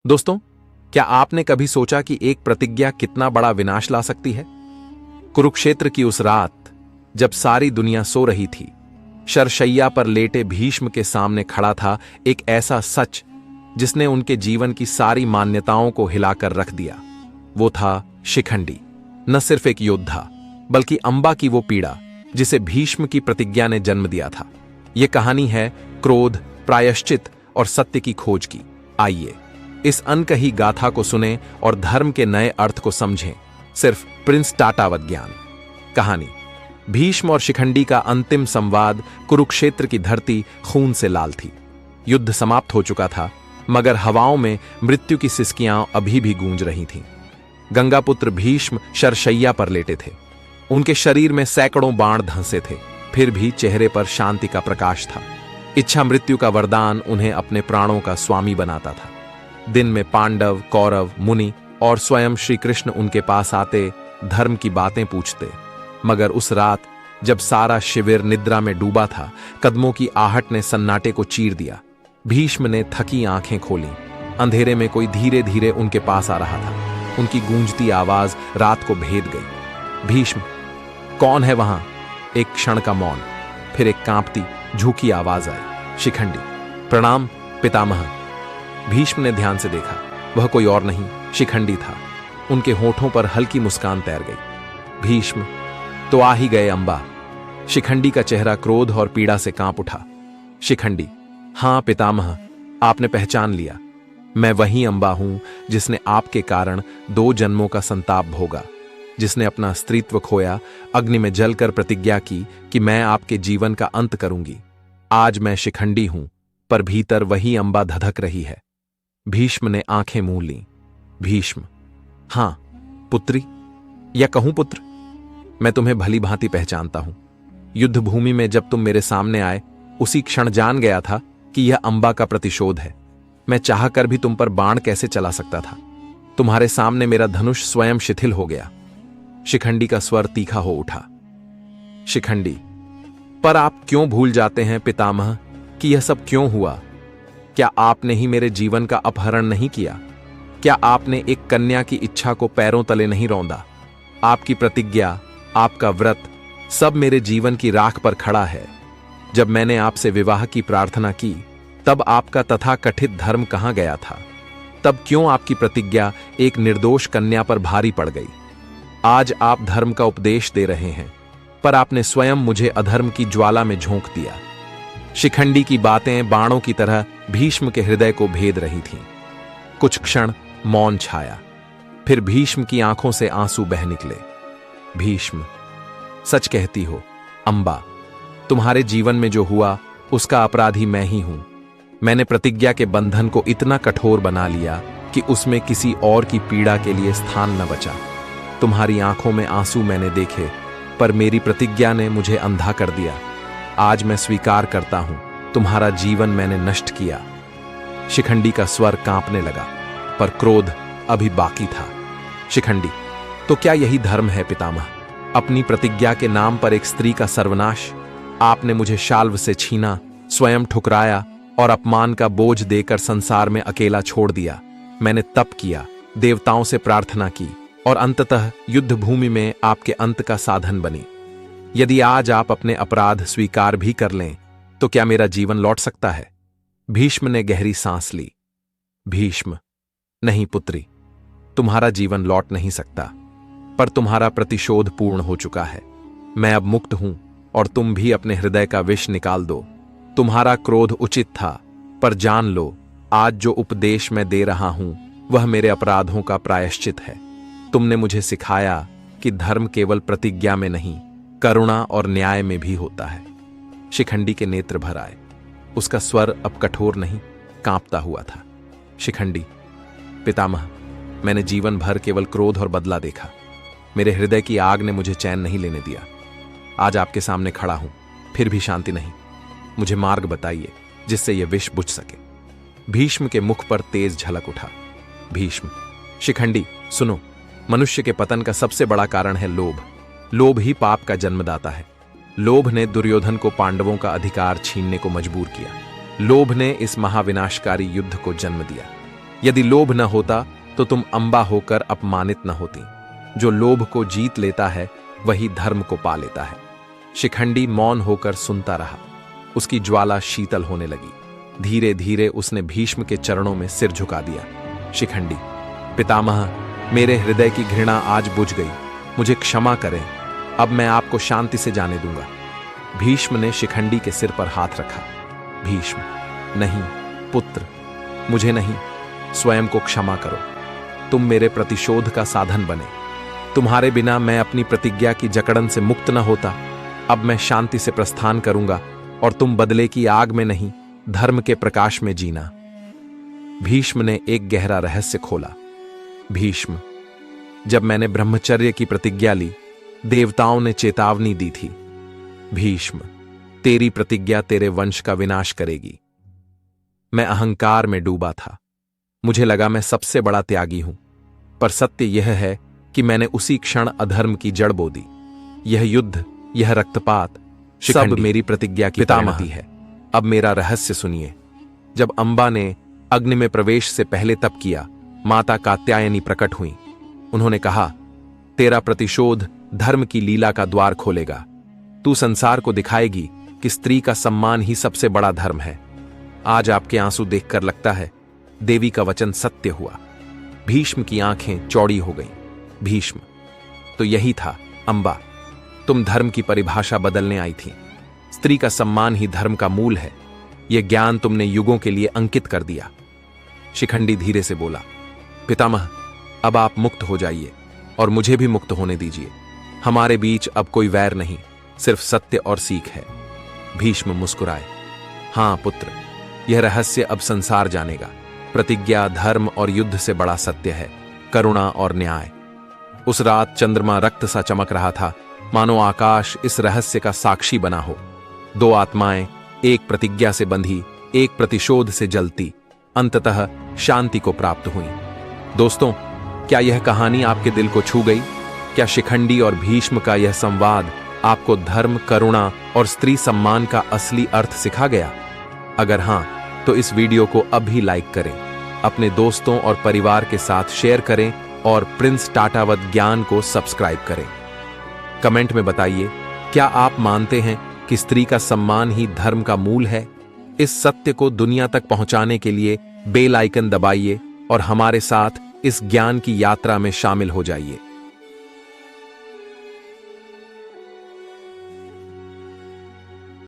दोस्तों, क्या आपने कभी सोचा कि एक प्रतिज्ञा कितना बड़ा विनाश ला सकती है? कुरुक्षेत्र की उस रात जब सारी दुनिया सो रही थी, शरशैया पर लेटे भीष्म के सामने खड़ा था एक ऐसा सच जिसने उनके जीवन की सारी मान्यताओं को हिलाकर रख दिया। वो था शिखंडी। न सिर्फ एक योद्धा, बल्कि अंबा की वो पीड़ा जिसे भीष्म की प्रतिज्ञा ने जन्म दिया था। यह कहानी है क्रोध, प्रायश्चित और सत्य की खोज की। आइए इस अनकही गाथा को सुने और धर्म के नए अर्थ को समझें। सिर्फ प्रिंस टाटावत ज्ञान। कहानी भीष्म और शिखंडी का अंतिम संवाद। कुरुक्षेत्र की धरती खून से लाल थी। युद्ध समाप्त हो चुका था, मगर हवाओं में मृत्यु की सिसकियां अभी भी गूंज रही थीं। गंगापुत्र भीष्म शरशैया पर लेटे थे। उनके शरीर में सैकड़ों बाण धंसे थे, फिर भी चेहरे पर शांति का प्रकाश था। इच्छा मृत्यु का वरदान उन्हें अपने प्राणों का स्वामी बनाता था। दिन में पांडव, कौरव, मुनि और स्वयं श्री कृष्ण उनके पास आते, धर्म की बातें पूछते। मगर उस रात जब सारा शिविर निद्रा में डूबा था, कदमों की आहट ने सन्नाटे को चीर दिया। भीष्म ने थकी आंखें खोलीं। अंधेरे में कोई धीरे धीरे उनके पास आ रहा था। उनकी गूंजती आवाज रात को भेद गई। भीष्म, कौन है वहां? एक क्षण का मौन, फिर एक कांपती झूठी आवाज आई, शिखंडी। प्रणाम पितामह। भीष्म ने ध्यान से देखा। वह कोई और नहीं, शिखंडी था। उनके होठों पर हल्की मुस्कान तैर गई। भीष्म, तो आ ही गए अंबा। शिखंडी का चेहरा क्रोध और पीड़ा से कांप उठा। शिखंडी, हां पितामह, आपने पहचान लिया। मैं वही अंबा हूं जिसने आपके कारण 2 जन्मों का संताप भोगा, जिसने अपना स्त्रीत्व खोया, अग्नि में जलकर प्रतिज्ञा की कि मैं आपके जीवन का अंत करूंगी। आज मैं शिखंडी हूं, पर भीतर वही अंबा धधक रही है। भीष्म ने आंखें मूंद लीं। भीष्म, हां पुत्री, या कहूं पुत्र, मैं तुम्हें भली भांति पहचानता हूं। युद्ध भूमि में जब तुम मेरे सामने आए, उसी क्षण जान गया था कि यह अंबा का प्रतिशोध है। मैं चाहकर भी तुम पर बाण कैसे चला सकता था? तुम्हारे सामने मेरा धनुष स्वयं शिथिल हो गया। शिखंडी का स्वर तीखा हो उठा। शिखंडी, पर आप क्यों भूल जाते हैं पितामह कि यह सब क्यों हुआ? क्या आपने ही मेरे जीवन का अपहरण नहीं किया? क्या आपने एक कन्या की इच्छा को पैरों तले नहीं रौंदा? आपकी प्रतिज्ञा, आपका व्रत, सब मेरे जीवन की राख पर खड़ा है। जब मैंने आपसे विवाह की प्रार्थना की, तब आपका तथाकथित धर्म कहां गया था? तब क्यों आपकी प्रतिज्ञा एक निर्दोष कन्या पर भारी पड़ गई? आज आप धर्म का उपदेश दे रहे हैं, पर आपने स्वयं मुझे अधर्म की ज्वाला में झोंक दिया। शिखंडी की बातें बाणों की तरह भीष्म के हृदय को भेद रही थीं। कुछ क्षण मौन छाया, फिर भीष्म की आंखों से आंसू बह निकले। भीष्म, सच कहती हो अंबा, तुम्हारे जीवन में जो हुआ उसका अपराधी मैं ही हूं। मैंने प्रतिज्ञा के बंधन को इतना कठोर बना लिया कि उसमें किसी और की पीड़ा के लिए स्थान न बचा। तुम्हारी आंखों में आंसू मैंने देखे, पर मेरी प्रतिज्ञा ने मुझे अंधा कर दिया। आज मैं स्वीकार करता हूं, तुम्हारा जीवन मैंने नष्ट किया। शिखंडी का स्वर कांपने लगा, पर क्रोध अभी बाकी था। शिखंडी, तो क्या यही धर्म है पितामह? अपनी प्रतिज्ञा के नाम पर एक स्त्री का सर्वनाश? आपने मुझे शाल्व से छीना, स्वयं ठुकराया और अपमान का बोझ देकर संसार में अकेला छोड़ दिया। मैंने तप किया, देवताओं से प्रार्थना की और अंततः युद्ध भूमि में आपके अंत का साधन बनी। यदि आज आप अपने अपराध स्वीकार भी कर लें, तो क्या मेरा जीवन लौट सकता है? भीष्म ने गहरी सांस ली। भीष्म, नहीं पुत्री, तुम्हारा जीवन लौट नहीं सकता, पर तुम्हारा प्रतिशोध पूर्ण हो चुका है। मैं अब मुक्त हूं और तुम भी अपने हृदय का विष निकाल दो। तुम्हारा क्रोध उचित था, पर जान लो, आज जो उपदेश मैं दे रहा हूं वह मेरे अपराधों का प्रायश्चित है। तुमने मुझे सिखाया कि धर्म केवल प्रतिज्ञा में नहीं, करुणा और न्याय में भी होता है। शिखंडी के नेत्र भर आए। उसका स्वर अब कठोर नहीं, कांपता हुआ था। शिखंडी, पितामह, मैंने जीवन भर केवल क्रोध और बदला देखा। मेरे हृदय की आग ने मुझे चैन नहीं लेने दिया। आज आपके सामने खड़ा हूं, फिर भी शांति नहीं। मुझे मार्ग बताइए जिससे यह विष बुझ सके। भीष्म के मुख पर तेज झलक उठा। भीष्म, शिखंडी सुनो, मनुष्य के पतन का सबसे बड़ा कारण है लोभ। लोभ ही पाप का जन्मदाता है। लोभ ने दुर्योधन को पांडवों का अधिकार छीनने को मजबूर किया। लोभ ने इस महाविनाशकारी युद्ध को जन्म दिया। यदि लोभ न होता तो तुम अंबा होकर अपमानित न होती। जो लोभ को जीत लेता है वही धर्म को पा लेता है। शिखंडी मौन होकर सुनता रहा। उसकी ज्वाला शीतल होने लगी। धीरे धीरे उसने भीष्म के चरणों में सिर झुका दिया। शिखंडी, पितामह, मेरे हृदय की घृणा आज बुझ गई, मुझे क्षमा करें, अब मैं आपको शांति से जाने दूंगा। भीष्म ने शिखंडी के सिर पर हाथ रखा। भीष्म, नहीं पुत्र, मुझे नहीं, स्वयं को क्षमा करो। तुम मेरे प्रतिशोध का साधन बने। तुम्हारे बिना मैं अपनी प्रतिज्ञा की जकड़न से मुक्त न होता। अब मैं शांति से प्रस्थान करूंगा और तुम बदले की आग में नहीं, धर्म के प्रकाश में जीना। भीष्म ने एक गहरा रहस्य खोला। भीष्म, जब मैंने ब्रह्मचर्य की प्रतिज्ञा ली, देवताओं ने चेतावनी दी थी। भीष्म, तेरी प्रतिज्ञा तेरे वंश का विनाश करेगी। मैं अहंकार में डूबा था। मुझे लगा मैं सबसे बड़ा त्यागी हूं, पर सत्य यह है कि मैंने उसी क्षण अधर्म की जड़ बो दी। यह युद्ध, यह रक्तपात, सब मेरी प्रतिज्ञा की परिणति है। अब मेरा रहस्य सुनिए। जब अंबा ने अग्नि में प्रवेश से पहले तप किया, माता कात्यायनी प्रकट हुई। उन्होंने कहा, तेरा प्रतिशोध धर्म की लीला का द्वार खोलेगा। तू संसार को दिखाएगी कि स्त्री का सम्मान ही सबसे बड़ा धर्म है। आज आपके आंसू देखकर लगता है देवी का वचन सत्य हुआ। भीष्म की आंखें चौड़ी हो गईं। भीष्म, तो यही था अंबा, तुम धर्म की परिभाषा बदलने आई थी। स्त्री का सम्मान ही धर्म का मूल है। यह ज्ञान तुमने युगों के लिए अंकित कर दिया। शिखंडी धीरे से बोला, पितामह, अब आप मुक्त हो जाइए और मुझे भी मुक्त होने दीजिए। हमारे बीच अब कोई वैर नहीं, सिर्फ सत्य और सीख है। भीष्म मुस्कुराए। हां पुत्र, यह रहस्य अब संसार जानेगा। प्रतिज्ञा, धर्म और युद्ध से बड़ा सत्य है करुणा और न्याय। उस रात चंद्रमा रक्त सा चमक रहा था, मानो आकाश इस रहस्य का साक्षी बना हो। दो आत्माएं एक प्रतिज्ञा से बंधी, एक प्रतिशोध से जलती, अंततः शांति को प्राप्त हुई। दोस्तों, क्या यह कहानी आपके दिल को छू गई? क्या शिखंडी और भीष्म का यह संवाद आपको धर्म, करुणा और स्त्री सम्मान का असली अर्थ सिखा गया? अगर हां, तो इस वीडियो को अभी लाइक करें, अपने दोस्तों और परिवार के साथ शेयर करें और प्रिंस टाटावत ज्ञान को सब्सक्राइब करें। कमेंट में बताइए, क्या आप मानते हैं कि स्त्री का सम्मान ही धर्म का मूल है? इस सत्य को दुनिया तक पहुंचाने के लिए बेल आइकन दबाइए और हमारे साथ इस ज्ञान की यात्रा में शामिल हो जाइए।